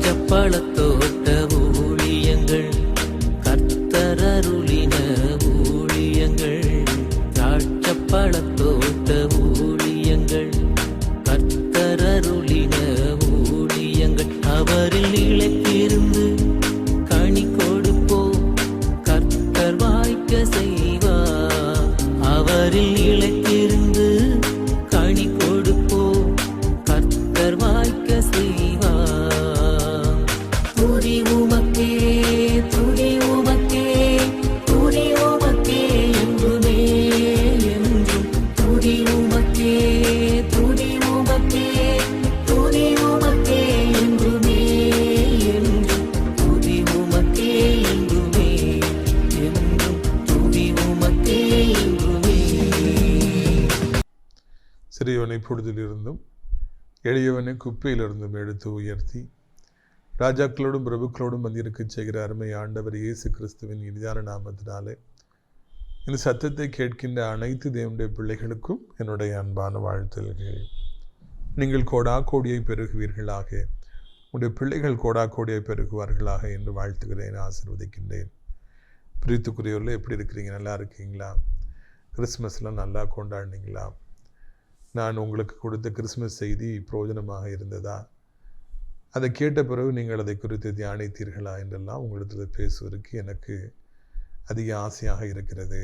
திராட்சப்பழத்தோட்ட ஊழியங்கள் கர்த்தரருளின ஊழியங்கள் திராட்சப்பழத்தோட்ட ஊழியங்கள் கர்த்தரருளின ஊழியங்கள் அவரில் நிலைத்திருந்து கனி கொடுப்போம் கர்த்தர் வாய்க்க செய்வார் அவரில் நிலைத்திருந்து கனி கொடுப்போம் கர்த்தர் வாய்க்க செய்வார் துதி உமக்கே துதி உமக்கே துதி உமக்கே என்றுமே என்றும் துதி உமக்கே துதி உமக்கே துதி உமக்கே என்றுமே என்றும் துதி உமக்கே என்றுமே என்றும் துதி உமக்கே என்றுமே. சிறியவனை பொழுதிலிருந்தும் எளியவனை குப்பையிலிருந்தும் எடுத்து உயர்த்தி ராஜாக்களோடும் பிரபுக்களோடும் வந்திருக்கச் செய்கிற அருமை ஆண்டவர் இயேசு கிறிஸ்துவின் இனிதான நாமத்தினாலே இந்த சத்தத்தை கேட்கின்ற அனைத்து தேவனுடைய பிள்ளைகளுக்கும் என்னுடைய அன்பான வாழ்த்துகள். நீங்கள் கோடா கோடியை பெருகுவீர்களாக, உங்களுடைய பிள்ளைகள் கோடா கோடியை பெருகுவார்களாக என்று வாழ்த்துகிறேன், ஆசீர்வதிக்கின்றேன். பிரித்துக்குரியவர்கள் எப்படி இருக்கிறீங்க? நல்லா இருக்கீங்களா? கிறிஸ்மஸ்லாம் நல்லா கொண்டாடினீங்களா? நான் உங்களுக்கு கொடுத்த கிறிஸ்மஸ் செய்தி பிரயோஜனமாக இருந்ததா? அதை கேட்ட பிறகு நீங்கள் அதை குறித்து தியானித்தீர்களா என்றெல்லாம் உங்களிடத்தில் பேசுவதற்கு எனக்கு அதிக ஆசையாக இருக்கிறது.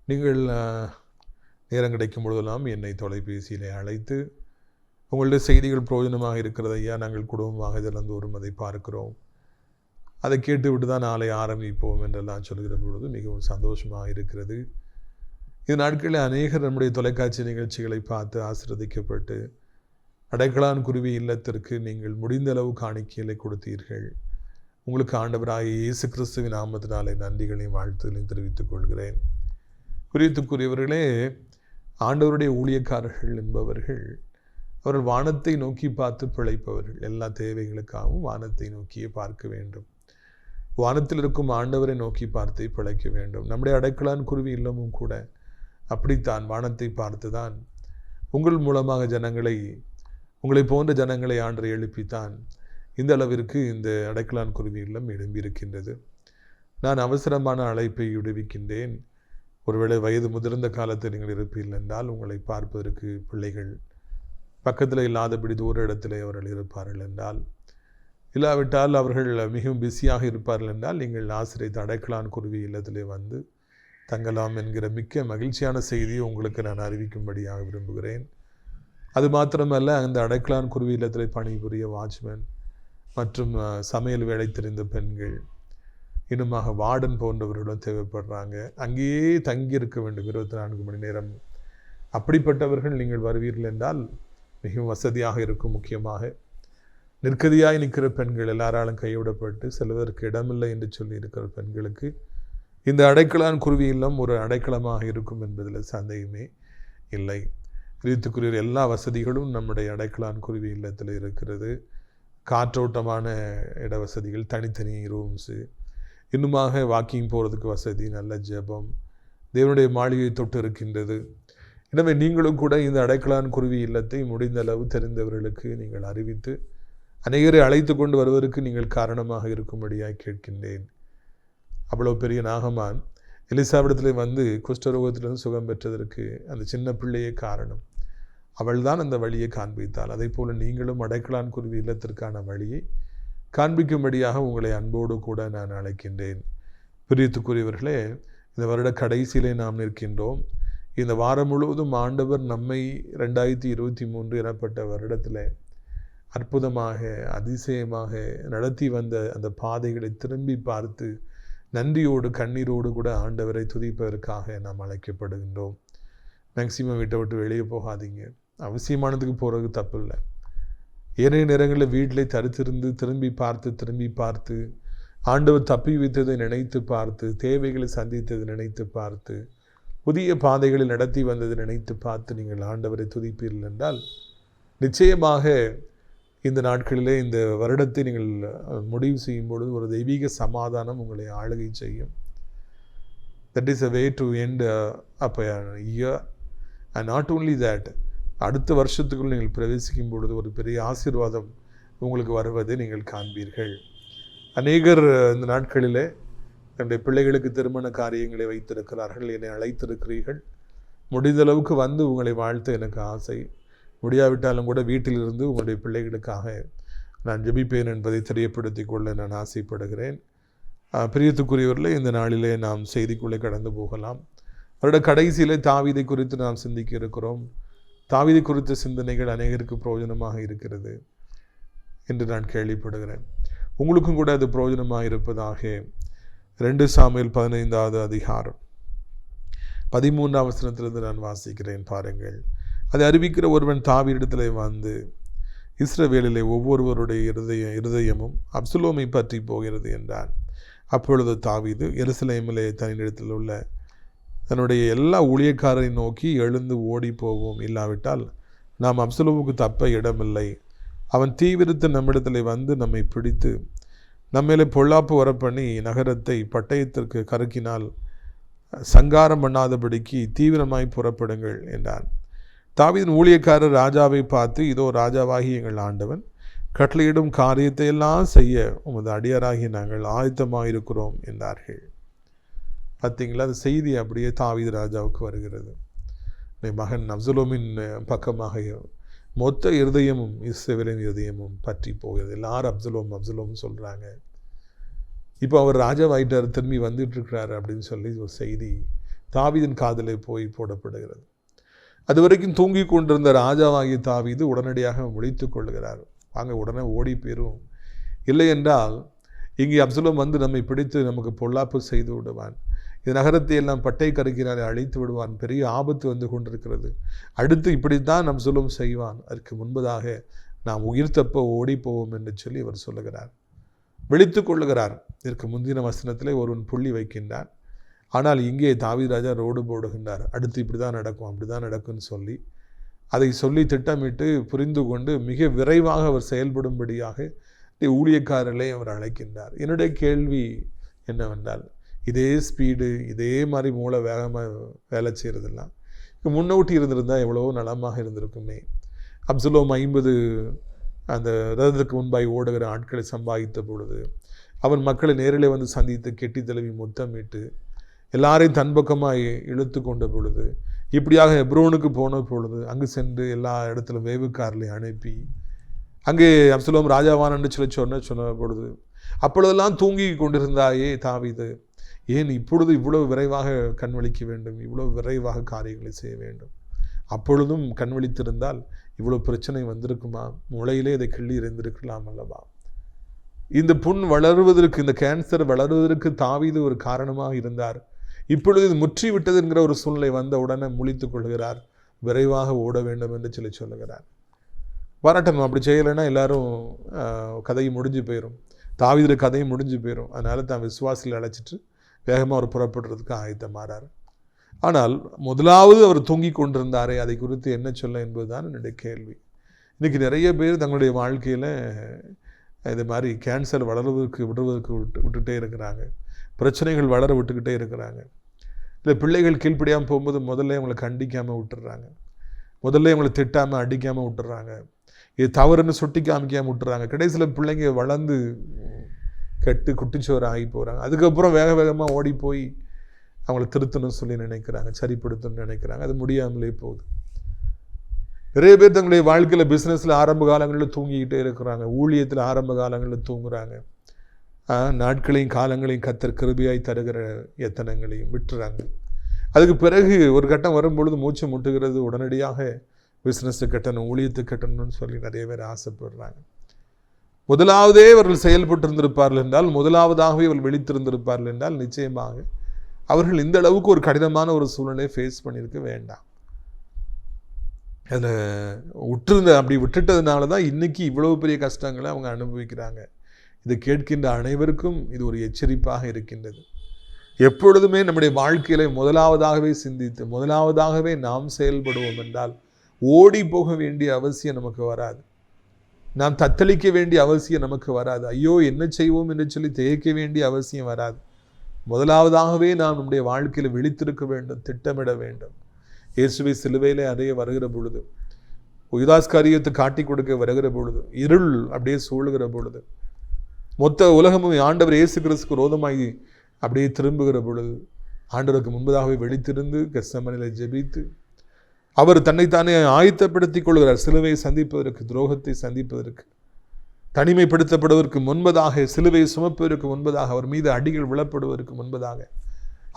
நீங்கள் நேரம் கிடைக்கும் பொழுதெல்லாம் என்னை தொலைபேசியிலே அழைத்து உங்களுடைய செய்திகள் பிரயோஜனமாக இருக்கிறது ஐயா, நாங்கள் குடும்பமாக தினந்தோறும் அதை பார்க்கிறோம், அதை கேட்டுவிட்டு தான் நாளை ஆரம்பிப்போம் என்றெல்லாம் சொல்கிற பொழுது மிகவும் சந்தோஷமாக இருக்கிறது. இந்த நாட்களில் அநேகர் நம்முடைய தொலைக்காட்சி நிகழ்ச்சிகளை பார்த்து ஆசீர்வதிக்கப்பட்டு அடைக்கலான் குருவி இல்லத்திற்கு நீங்கள் முடிந்த அளவு காணிக்கைகளை கொடுத்தீர்கள். உங்களுக்கு ஆண்டவராகிய இயேசு கிறிஸ்துவின் நாமத்தினாலே நன்றிகளையும் வாழ்த்துகளையும் தெரிவித்துக் கொள்கிறேன். குறித்துக்குரியவர்களே, ஆண்டவருடைய ஊழியக்காரர்கள் என்பவர்கள் அவர்கள் வானத்தை நோக்கி பார்த்து பிழைப்பவர்கள். எல்லா தேவைகளுக்காகவும் வானத்தை நோக்கியே பார்க்க வேண்டும். வானத்தில் இருக்கும் ஆண்டவரை நோக்கி பார்த்து பிழைக்க வேண்டும். நம்முடைய அடைக்கலான் குருவி இல்லமும் கூட அப்படித்தான் வானத்தை பார்த்துதான் உங்கள் மூலமாக ஜனங்களை, உங்களை போன்ற ஜனங்களை ஆண்டரை எழுப்பித்தான் இந்த அளவிற்கு இந்த அடைக்கலான் குருவி இல்லம் எழும்பியிருக்கின்றது. நான் அவசரமான அழைப்பை விடுவிக்கின்றேன். ஒருவேளை வயது முதிர்ந்த காலத்தில் நீங்கள் இருப்பீர்கள் என்றால் உங்களை பார்ப்பதற்கு பிள்ளைகள் பக்கத்தில் இல்லாதபடி தூர இடத்திலே அவர்கள் இருப்பார்கள் என்றால், இல்லாவிட்டால் அவர்கள் மிகவும் பிஸியாக இருப்பார்கள் என்றால் நீங்கள் ஆசிரியர் அடைக்கலான் குருவி இல்லத்திலே வந்து தங்கலாம் என்கிற மிக்க மகிழ்ச்சியான செய்தியை உங்களுக்கு நான் அறிவிக்கும்படியாக விரும்புகிறேன். அது மாத்திரமல்ல, அந்த அடைக்கலான் குருவி இல்லத்தில் பணிபுரிய வாட்ச்மேன் மற்றும் சமையல் வேலை தெரிந்த பெண்கள், இன்னுமாக வார்டன் போன்றவர்களும் தேவைப்படுறாங்க. அங்கேயே தங்கி இருக்க வேண்டும் 24 மணி நேரம். அப்படிப்பட்டவர்கள் நீங்கள் வருவீர்கள் என்றால் மிகவும் வசதியாக இருக்கும். முக்கியமாக நிற்கதியாய் நிற்கிற பெண்கள், எல்லாராலும் கைவிடப்பட்டு செல்வதற்கு இடமில்லை என்று சொல்லி இருக்கிற பெண்களுக்கு இந்த அடைக்கலான் குருவி இல்லம் ஒரு அடைக்கலமாக இருக்கும் என்பதில் சந்தேகமே இல்லை. கிறிஸ்துக்குரிய எல்லா வசதிகளும் நம்முடைய அடைக்கலான் குருவி இல்லத்தில் இருக்கிறது. காற்றோட்டமான இட வசதிகள், தனித்தனி ரூம்ஸு, இன்னுமாக வாக்கிங் போகிறதுக்கு வசதி, நல்ல ஜெபம், தேவனுடைய மாளிகை தொட்டு இருக்கின்றது. எனவே நீங்களும் கூட இந்த அடைக்கலான் குருவி இல்லத்தை முடிந்த அளவு தெரிந்தவர்களுக்கு நீங்கள் அறிவித்து அநேகரை அழைத்து கொண்டு வருவதற்கு நீங்கள் காரணமாக இருக்கும்படியாக கேட்கின்றேன். அவ்வளோ பெரிய நாகமான் எலிசாவிடத்தில் வந்து குஷ்டரோகத்திலிருந்து சுகம் பெற்றதற்கு அந்த சின்ன பிள்ளையே காரணம். அவள் தான் அந்த வழியை காண்பித்தாள். அதே போல் நீங்களும் அடைக்கலான் குருவி இல்லத்திற்கான வழியை காண்பிக்கும்படியாக உங்களை அன்போடு கூட நான் அழைக்கின்றேன். பிரியத்துக்குரியவர்களே, இந்த வருட கடைசியிலே நாம் நிற்கின்றோம். இந்த வாரம் முழுவதும் ஆண்டவர் நம்மை 2023 எனப்பட்ட வருடத்தில் அற்புதமாக அதிசயமாக நடத்தி வந்த அந்த பாதைகளை திரும்பி பார்த்து நன்றியோடு கண்ணீரோடு கூட ஆண்டவரை துதிப்பதற்காக நாம் அழைக்கப்படுகின்றோம். மேக்சிமம் வீட்டை விட்டு வெளியே போகாதீங்க. அவசியமானதுக்கு போகிறது தப்பு இல்லை. ஏனைய நேரங்களில் வீட்டிலே தரித்திருந்து திரும்பி பார்த்து ஆண்டவர் தப்பி வைத்ததை நினைத்து பார்த்து, தேவைகளை சந்தித்ததை நினைத்து பார்த்து, புதிய பாதைகளில் நடத்தி வந்ததை நினைத்து பார்த்து நீங்கள் ஆண்டவரை துதிப்பீர்கள் என்றால் நிச்சயமாக இந்த நாட்களிலே இந்த வருடத்தை நீங்கள் முடிவு செய்யும் பொழுது ஒரு தெய்வீக சமாதானம் உங்களை ஆளுகை செய்யும். That is a way to end up a year. And not only that, அடுத்த வருஷத்துக்குள் நீங்கள் பிரவேசிக்கும் பொழுது ஒரு பெரிய ஆசீர்வாதம் உங்களுக்கு வருவதை நீங்கள் காண்பீர்கள். அநேகர் இந்த நாட்களிலே என்னுடைய பிள்ளைகளுக்கு திருமண காரியங்களை வைத்திருக்கிறார்கள். என்னை அழைத்திருக்கிறீர்கள். முடிந்தளவுக்கு வந்து உங்களை வாழ்த்த எனக்கு ஆசை. முடியாவிட்டாலும் கூட வீட்டிலிருந்து உங்களுடைய பிள்ளைகளுக்காக நான் ஜெபிப்பேன் என்பதை தெரியப்படுத்திக் கொள்ள நான் ஆசைப்படுகிறேன். பிரியத்துக்குரியவர்களே, இந்த நாளிலே நாம் செய்திக்குள்ளே கடந்து போகலாம். அவருடைய கடைசியிலே தாவீதை குறித்து நாம் சிந்திக்க இருக்கிறோம். தாவீதை குறித்த சிந்தனைகள் அநேகருக்கு பிரயோஜனமாக இருக்கிறது என்று நான் கேள்விப்படுகிறேன். உங்களுக்கும் கூட அது பிரயோஜனமாக இருப்பதாக 2 சாமுவேல் 15வது அதிகாரம் 13ஆம் வசனத்திலிருந்து நான் வாசிக்கிறேன். பாருங்கள். அதை அறிவிக்கிற ஒருவன் தாவீதிடத்திலே வந்து, இஸ்ரவேலிலே ஒவ்வொருவருடைய இருதயமும் அப்சலோமை பற்றி போகிறது என்றான். அப்பொழுது தாவீது எருசலேமிலே தன்னிடத்தில் உள்ள தன்னுடைய எல்லா ஊழியக்காரரை நோக்கி, எழுந்து ஓடி போவோம், இல்லாவிட்டால் நாம் அப்சலோமுக்கு தப்ப இடமில்லை. அவன் தீவிரத்து நம்மிடத்தில் வந்து நம்மை பிடித்து நம்மேலே பொல்லாப்பு வரப்பண்ணி நகரத்தை பட்டயத்திற்கு கருக்கினால் சங்காரம் பண்ணாதபடிக்கு தீவிரமாய் புறப்படுங்கள் என்றான். தாவீதின் ஊழியக்காரர் ராஜாவை பார்த்து, இதோ ராஜாவாகி எங்கள் ஆண்டவன் கட்டளையிடும் காரியத்தை எல்லாம் செய்ய உமது அடியாராகி நாங்கள் ஆயத்தமாயிருக்கிறோம் என்றார்கள். பார்த்தீங்களா, அந்த செய்தி அப்படியே தாவீது ராஜாவுக்கு வருகிறது. மகன் அப்சலோமின் பக்கமாக மொத்த இருதயமும் இஸ்ரவேலின் இருதயமும் பற்றி போகிறது. எல்லாரும் அப்சலோம் அப்சலோம் சொல்கிறாங்க. இப்போ அவர் ராஜாவாயிட்டார், திரும்பி வந்துட்டு இருக்கிறாரு அப்படின்னு சொல்லி ஒரு செய்தி தாவீதின் காதிலே போய் போடப்படுகிறது. அது வரைக்கும் தூங்கி கொண்டிருந்த ராஜாவாகிய தாவீது உடனடியாக விழித்து கொள்கிறார். வாங்க, உடனே ஓடி போயிரும், இல்லை என்றால் இங்கே அப்சலோம் வந்து நம்மை பிடித்து நமக்கு பொல்லாப்பு செய்து விடுவான். இந்த நகரத்தை எல்லாம் பட்டை கருக்கினாலே அழித்து விடுவான். பெரிய ஆபத்து வந்து கொண்டிருக்கிறது. அடுத்து இப்படித்தான் அப்சலோம் செய்வான். அதற்கு முன்பதாக நாம் உயிர் தப்ப ஓடி போவோம் என்று சொல்லி அவர் சொல்லுகிறார். விழித்து கொள்ளுகிறார். இதற்கு முந்தின வசனத்திலே ஒருவன் புள்ளி வைக்கின்றான். ஆனால் இங்கே தாவீது ராஜா ரோடு போடுகின்றார். அடுத்து இப்படி தான் நடக்கும், அப்படி தான் நடக்கும்னு சொல்லி அதை சொல்லி திட்டமிட்டு புரிந்து கொண்டு மிக விரைவாக அவர் செயல்படும்படியாக ஊழியக்காரர்களை அவர் அழைக்கின்றார். என்னுடைய கேள்வி என்னவென்றால், இதே ஸ்பீடு, இதே மாதிரி மூளை வேகமாக வேலை செய்கிறதெல்லாம் முன்னோட்டி இருந்திருந்தால் எவ்வளோ நலமாக இருந்திருக்குமே. அப்சலோம் 50 அந்த ரதத்துக்கு முன்பாய் ஓடுகிற ஆட்களை சம்பாதித்த பொழுது, அவன் மக்களை நேரிலே வந்து சந்தித்து கெட்டி தழுவி முத்தமிட்டு எல்லாரையும் தன்பக்கமாக இழுத்து கொண்ட பொழுது, இப்படியாக ஹெப்ரோனுக்கு போன பொழுது அங்கு சென்று எல்லா இடத்துலையும் வேவுக்காரர்களை அனுப்பி அங்கே அப்சலோம் ராஜாவானன்னு சொன்ன பொழுது, அப்பொழுதெல்லாம் தூங்கி கொண்டிருந்தாயே தாவீது, ஏன் இப்பொழுது இவ்வளவு விரைவாக கண்வழிக்க வேண்டும், இவ்வளவு விரைவாக காரியங்களை செய்ய வேண்டும்? அப்பொழுதும் கண்வழித்திருந்தால் இவ்வளோ பிரச்சனை வந்திருக்குமா? முளையிலே இதை கிள்ளி இருந்திருக்கலாம் அல்லவா? இந்த புண் வளருவதற்கு, இந்த கேன்சர் வளருவதற்கு தாவீது ஒரு காரணமாக இருந்தார். இப்பொழுது இது முற்றி விட்டது என்கிற ஒரு சூழ்நிலை வந்த உடனே முழித்து கொள்கிறார். விரைவாக ஓட வேண்டும் என்று சொல்லுகிறார். வரட்டும், அப்படி செய்யலைன்னா எல்லாரும் கதையும் முடிஞ்சு போயிடும். தாவீது கதையும் முடிஞ்சு போயிடும். அதனால தான் விசுவாசிகளை அழைச்சிட்டு வேகமாக அவர் புறப்படுறதுக்கு ஆயத்தமாறார். ஆனால் முதலாவது அவர் தூங்கி கொண்டிருந்தாரே, அதை குறித்து என்ன சொல்ல என்பதுதான் என்னுடைய கேள்வி. இன்றைக்கி நிறைய பேர் தங்களுடைய வாழ்க்கையில் இது மாதிரி கேன்சர் விடுவதற்கு விட்டுட்டே இருக்கிறாங்க. பிரச்சனைகள் வளர விட்டுக்கிட்டே இருக்கிறாங்க. இல்லை, பிள்ளைகள் கீழ்ப்படியாமல் போகும்போது முதல்ல அவங்களை கண்டிக்காமல் விட்டுடுறாங்க. முதல்ல அவங்களை திட்டாமல் அடிக்காமல் விட்டுறாங்க. இது தவறுன்னு சுட்டி காமிக்காமல் விட்டுறாங்க. கடைசியில் பிள்ளைங்க வளர்ந்து கெட்டு குட்டிச்சோறு ஆகி போகிறாங்க. அதுக்கப்புறம் வேக வேகமாக ஓடி போய் அவங்கள திருத்தணும்னு சொல்லி நினைக்கிறாங்க, சரிப்படுத்தணும்னு நினைக்கிறாங்க. அது முடியாமலே போகுது. நிறைய பேர் தங்களுடைய வாழ்க்கையில் பிஸ்னஸில் ஆரம்ப காலங்களில் தூங்கிக்கிட்டே இருக்கிறாங்க. ஊழியத்தில் ஆரம்ப காலங்களில் தூங்குறாங்க. நாட்களையும் காலங்களையும் கர்த்தர் கிருபையாய் தருகிற எத்தனங்களையும் விட்டுறாங்க. அதுக்கு பிறகு ஒரு கட்டம் வரும்பொழுது மூச்சு முட்டுகிறது. உடனடியாக பிஸ்னஸை கட்டணும், ஊழியத்தை கட்டணும்னு சொல்லி நிறைய பேர் ஆசைப்படுறாங்க. முதலாவதே அவர்கள் செயல்பட்டு இருந்திருப்பார்கள் என்றால், முதலாவதாகவே அவர்கள் விழித்திருந்திருப்பார்கள் என்றால், நிச்சயமாக அவர்கள் இந்த அளவுக்கு ஒரு கடினமான ஒரு சூழ்நிலையை ஃபேஸ் பண்ணியிருக்க வேண்டாம். அதில் அப்படி விட்டுட்டதுனால தான் இன்றைக்கி இவ்வளவு பெரிய கஷ்டங்களை அவங்க அனுபவிக்கிறாங்க. இதை கேட்கின்ற அனைவருக்கும் இது ஒரு எச்சரிப்பாக இருக்கின்றது. எப்பொழுதுமே நம்முடைய வாழ்க்கையில முதலாவதாகவே சிந்தித்து முதலாவதாகவே நாம் செயல்படுவோம் என்றால் ஓடி போக வேண்டிய அவசியம் நமக்கு வராது. நாம் தத்தளிக்க வேண்டிய அவசியம் நமக்கு வராது. ஐயோ என்ன செய்வோம் என்று சொல்லி திகைக்க வேண்டிய அவசியம் வராது. முதலாவதாகவே நாம் நம்முடைய வாழ்க்கையில் விழித்திருக்க வேண்டும், திட்டமிட வேண்டும். இயேசுவை சிலுவையிலே அறைய வருகிற பொழுது யூதாஸ் காரியத்தை காட்டி கொடுக்க வருகிற பொழுது, இருள் அப்படியே சூழுகிற பொழுது, மொத்த உலகமும் ஆண்டவர் இயேசு கிறிஸ்துக்கு விரோதமாகி அப்படியே திரும்புகிற பொழுது, ஆண்டவருக்கு முன்பதாகவே வெளித்திருந்து கெத்செமனேயிலே ஜெபித்து அவர் தன்னைத்தானே ஆயத்தப்படுத்திக் கொள்கிறார். சிலுவையை சந்திப்பதற்கு, துரோகத்தை சந்திப்பதற்கு, தனிமைப்படுத்தப்படுவதற்கு முன்பதாக, சிலுவையை சுமப்பதற்கு முன்பதாக, அவர் மீது அடிகள் விழப்படுவதற்கு முன்பதாக,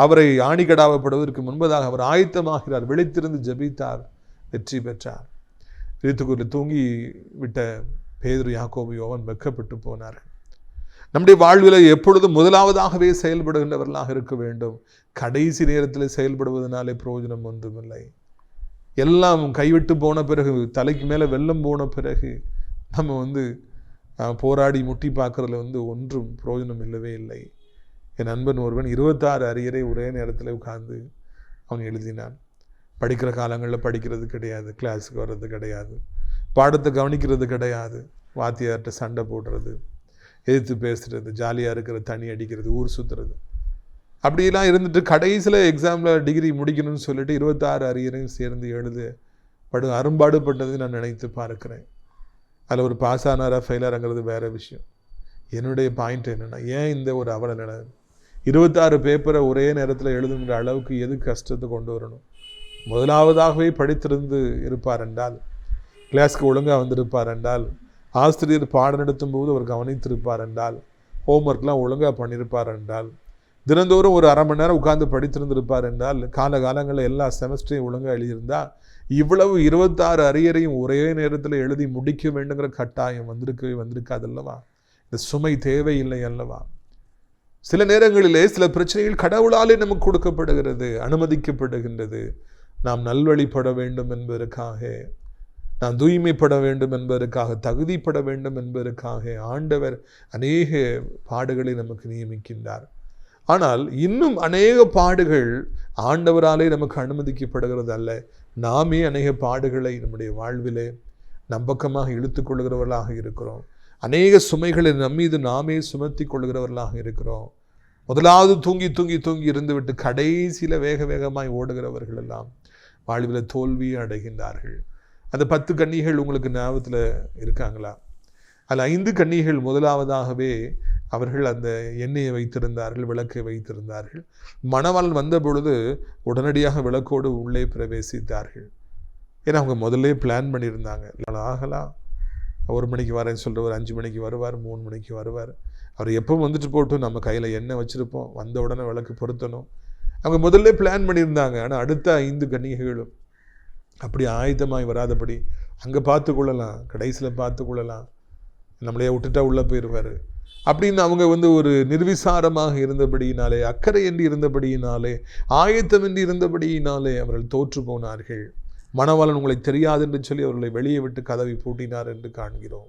அவரை ஆணிகடாவப்படுவதற்கு முன்பதாக அவர் ஆயத்தமாகிறார். விழித்திருந்து ஜெபித்தார், வெற்றி பெற்றார். வீட்டுக்குள்ள தூங்கி விட்ட பேதுரு, யாக்கோபு, யோவான் வெட்கப்பட்டு போனார்கள். நம்முடைய வாழ்வில் எப்பொழுதும் முதலாவதாகவே செயல்படுகின்றவர்களாக இருக்க வேண்டும். கடைசி நேரத்தில் செயல்படுவதனாலே பிரயோஜனம் ஒன்றுமில்லை. எல்லாம் கைவிட்டு போன பிறகு, தலைக்கு மேலே வெள்ளம் போன பிறகு நம்ம போராடி முட்டி பார்க்கறதுல ஒன்றும் பிரயோஜனம் இல்லவே இல்லை. என் நண்பன் ஒருவன் 26 அரியரை ஒரே நேரத்தில் உட்கார்ந்து அவன் எழுதினான். படிக்கிற காலங்களில் படிக்கிறது கிடையாது, கிளாஸுக்கு வர்றது கிடையாது, பாடத்தை கவனிக்கிறது கிடையாது, வாத்தியார்கிட்ட சண்டை போடுறது, எதிர்த்து பேசுகிறது, ஜாலியாக இருக்கிறது, தண்ணி அடிக்கிறது, ஊர் சுற்றுறது, அப்படிலாம் இருந்துட்டு கடைசியில் எக்ஸாமில் டிகிரி முடிக்கணும்னு சொல்லிட்டு 26 அரியரையும் சேர்ந்து அரும்பாடுபட்டதை நான் நினைத்து பார்க்கிறேன். அதில் ஒரு பாஸ் ஆனாரா ஃபெயிலாருங்கிறது வேறு விஷயம். என்னுடைய பாயிண்ட் என்னென்னா, ஏன் இந்த ஒரு அவல நிலை? 26 பேப்பரை ஒரே நேரத்தில் எழுதுகிற அளவுக்கு எது கஷ்டத்தை கொண்டு வரணும்? முதலாவதாகவே படித்திருந்து இருப்பார் என்றால், கிளாஸ்க்கு ஒழுங்காக வந்திருப்பார் என்றால், ஆசிரியர் பாடம் நடத்தும் போது அவர் கவனித்திருப்பார் என்றால், ஹோம்ஒர்க்லாம் ஒழுங்காக பண்ணியிருப்பார் என்றால், தினந்தோறும் ஒரு அரை மணி நேரம் உட்கார்ந்து படித்திருந்திருப்பார் என்றால், காலங்களில் எல்லா செமஸ்டரையும் ஒழுங்காக எழுதியிருந்தால், இவ்வளவு 26 அரியரையும் ஒரே நேரத்தில் எழுதி முடிக்க வேண்டுங்கிற கட்டாயம் வந்திருக்காது அல்லவா? இந்த சுமை தேவையில்லை அல்லவா? சில நேரங்களிலே சில பிரச்சனைகள் கடவுளாலே நமக்கு கொடுக்கப்படுகிறது, அனுமதிக்கப்படுகின்றது. நாம் நல்வழிப்பட வேண்டும் என்பதற்காக, நாம் தூய்மைப்பட வேண்டும் என்பதற்காக, தகுதிப்பட வேண்டும் என்பதற்காக ஆண்டவர் அநேக பாடுகளை நமக்கு நியமிக்கின்றார். ஆனால் இன்னும் அநேக பாடுகள் ஆண்டவராலே நமக்கு அனுமதிக்கப்படுகிறது அல்ல. நாமே அநேக பாடுகளை நம்முடைய வாழ்விலே நம்பக்கமாக இழுத்து கொள்கிறவர்களாக இருக்கிறோம். அநேக சுமைகளை நம்மீது நாமே சுமத்தி கொள்கிறவர்களாக இருக்கிறோம். முதலாவது தூங்கி தூங்கி தூங்கி இருந்துவிட்டு கடைசியில் வேக வேகமாய் ஓடுகிறவர்கள் எல்லாம் வாழ்வில் தோல்வியை அடைகின்றார்கள். அந்த 10 கன்னிகள் உங்களுக்கு ஞாபகத்தில் இருக்காங்களா? அதில் 5 கன்னிகள் முதலாவதாகவே அவர்கள் அந்த எண்ணெயை வைத்திருந்தார்கள், விளக்கை வைத்திருந்தார்கள். மணவாளன் வந்த பொழுது உடனடியாக விளக்கோடு உள்ளே பிரவேசித்தார்கள். ஏன்னா அவங்க முதல்ல பிளான் பண்ணியிருந்தாங்க, ஆகலாம் 1 மணிக்கு வரேன்னு சொல்கிறவர் 5 மணிக்கு வருவார், 3 மணிக்கு வருவார். அவர் எப்போ வந்துட்டு போட்டும், நம்ம கையில் எண்ணெய் வச்சுருப்போம், வந்த உடனே விளக்கு பொருத்தணும். அவங்க முதல்ல பிளான் பண்ணியிருந்தாங்க. ஆனால் அடுத்த 5 கன்னிகைகளும் அப்படி ஆயுதமாய் வராதபடி, அங்கே பார்த்து கொள்ளலாம், கடைசியில் பார்த்து கொள்ளலாம், நம்மளையே விட்டுட்டா உள்ளே போயிடுவார் அப்படின்னு அவங்க ஒரு நிர்விசாரமாக இருந்தபடியினாலே, அக்கறையின்றி இருந்தபடியினாலே, ஆயத்தமின்றி இருந்தபடியினாலே அவர்கள் தோற்று போனார்கள். மணவாளன் உங்களை தெரியாது என்று சொல்லி அவர்களை வெளியே விட்டு கதவை பூட்டினார் என்று காண்கிறோம்.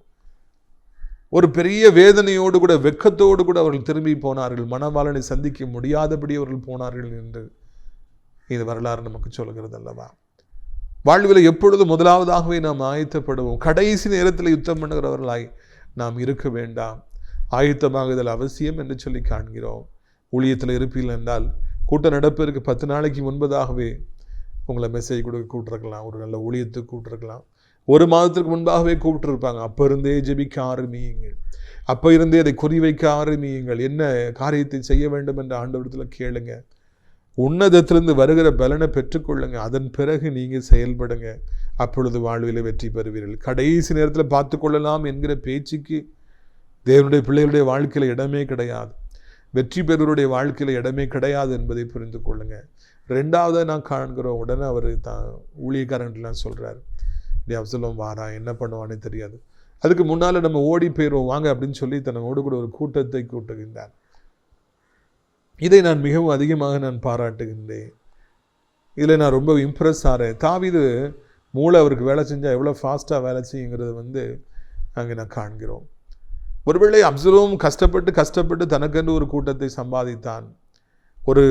ஒரு பெரிய வேதனையோடு கூட, வெட்கத்தோடு கூட அவர்கள் திரும்பி போனார்கள். மணவாளனை சந்திக்க முடியாதபடி அவர்கள் போனார்கள் என்று இது வரலாறு நமக்கு சொல்கிறது அல்லவா? வாழ்வில் எப்பொழுதும் முதலாவதாகவே நாம் ஆயத்தப்படுவோம். கடைசி நேரத்தில் யுத்தம் பண்ணுகிறவர்களாய் நாம் இருக்க வேண்டாம். ஆயத்தமாகுதல் அவசியம் என்று சொல்லி காண்கிறோம். ஊழியத்தில் இருப்பீர்கள் என்றால் கூட்டம் நடப்பதற்கு 10 நாளைக்கு முன்பதாகவே உங்களை மெசேஜ் கொடுக்க கூப்பிட்டுருக்கலாம், ஒரு நல்ல ஊழியத்துக்கு கூப்பிட்டுருக்கலாம், 1 மாதத்திற்கு முன்பாகவே கூப்பிட்டுருப்பாங்க. அப்போ இருந்தே ஜெபிக்க ஆரம்பியுங்கள், அப்போ இருந்தே அதை குறிவைக்க ஆரம்பியுங்கள். என்ன காரியத்தை செய்ய வேண்டும் என்ற ஆண்டவரிடத்தில் கேளுங்க, உன்னதத்திலிருந்து வருகிற பலனை பெற்றுக்கொள்ளுங்க. அதன் பிறகு நீங்கள் செயல்படுங்க. அப்பொழுது வாழ்வில் வெற்றி பெறுவீர்கள். கடைசி நேரத்தில் பார்த்து கொள்ளலாம் என்கிற பேச்சுக்கு தேவனுடைய பிள்ளைகளுடைய வாழ்க்கையில் இடமே கிடையாது, வெற்றி பெறுவருடைய வாழ்க்கையில் இடமே கிடையாது என்பதை புரிந்து கொள்ளுங்க. 2வது நான் காண்கிறோம், உடனே அவர் ஊழியக்காரங்களாம் சொல்கிறார், இப்படி அப்சலோம் வாரா, என்ன பண்ணுவானே தெரியாது, அதுக்கு முன்னால் நம்ம ஓடி போயிடுவோம் வாங்க அப்படின்னு சொல்லி தன்னோடு கூட ஒரு கூட்டத்தை கூட்டுகின்றார். இதை நான் மிகவும் அதிகமாக பாராட்டுகின்றேன். இதில் நான் ரொம்ப இம்ப்ரெஸ் ஆகிறேன். தாவீது மூளை அவருக்கு வேலை செஞ்சால் எவ்வளோ ஃபாஸ்ட்டாக வேலை செய்யுங்கிறது அங்கே நான் காண்கிறோம். ஒருவேளை அப்சலோம் கஷ்டப்பட்டு தனக்கென்று ஒரு கூட்டத்தை சம்பாதித்தான், ஒரு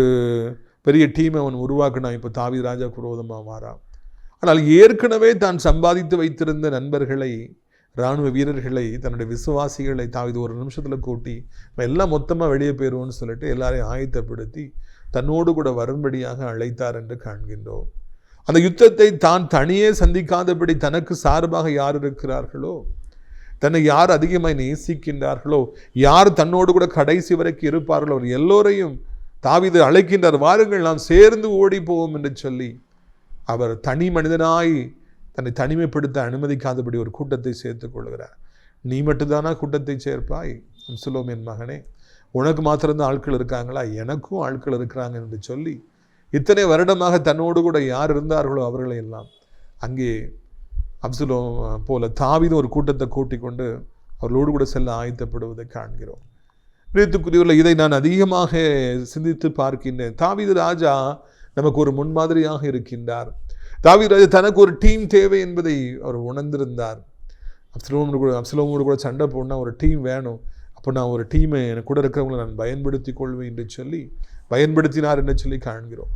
பெரிய டீமை அவன் உருவாக்கினான். இப்போ தாவீது ராஜாவுக்கு விரோதமாக மாறான். ஆனால் ஏற்கனவே தான் சம்பாதித்து வைத்திருந்த நண்பர்களை, இராணுவ வீரர்களை, தன்னுடைய விசுவாசிகளை தாவீது ஒரு நிமிஷத்தில் கூட்டி எல்லாம் மொத்தமாக வெளியே போயிடுவோன்னு சொல்லிட்டு எல்லாரையும் ஆயத்தப்படுத்தி தன்னோடு கூட வரும்படியாக அழைத்தார் என்று காண்கின்றோம். அந்த யுத்தத்தை தான் தனியே சந்திக்காதபடி தனக்கு சார்பாக யார் இருக்கிறார்களோ, தன்னை யார் அதிகமாய் நேசிக்கின்றார்களோ, யார் தன்னோடு கூட கடைசி வரைக்கும் இருப்பார்களோ, அவர் எல்லோரையும் தாவீது அழைக்கின்றார், வாருங்கள் நாம் சேர்ந்து ஓடி போவோம் என்று சொல்லி அவர் தனி மனிதனாய் தன்னை தனிமைப்படுத்த அனுமதிக்காதபடி ஒரு கூட்டத்தை சேர்த்துக் கொள்கிறார். நீ மட்டும்தானா கூட்டத்தை சேர்ப்பாய்? அப்சலோம் என் மகனே, உனக்கு மாத்திரம்தான் ஆட்கள் இருக்காங்களா? எனக்கும் ஆட்கள் இருக்கிறாங்க என்று சொல்லி இத்தனை வருடமாக தன்னோடு கூட யார் இருந்தார்களோ அவர்களை எல்லாம் அங்கே அப்சலோம் போல தாவீது ஒரு கூட்டத்தை கூட்டிக் கொண்டு அவர்களோடு கூட செல்ல ஆயத்தப்படுவதை காண்கிறோம். பிரியத்துக்குரியவர்களே, இதை நான் அதிகமாக சிந்தித்து பார்க்கின்றேன். தாவீது ராஜா நமக்கு ஒரு முன்மாதிரியாக இருக்கின்றார். தாவீது ராஜா தனக்கு ஒரு டீம் தேவை என்பதை அவர் உணர்ந்திருந்தார். அப்சலோமோடு கூட சண்டை போடனா ஒரு டீம் வேணும், அப்போ நான் ஒரு டீமை எனக்கு கூட இருக்கிறவங்களை நான் பயன்படுத்தி கொள்வேன் என்று சொல்லி பயன்படுத்தினார் என்று சொல்லி காண்கிறோம்.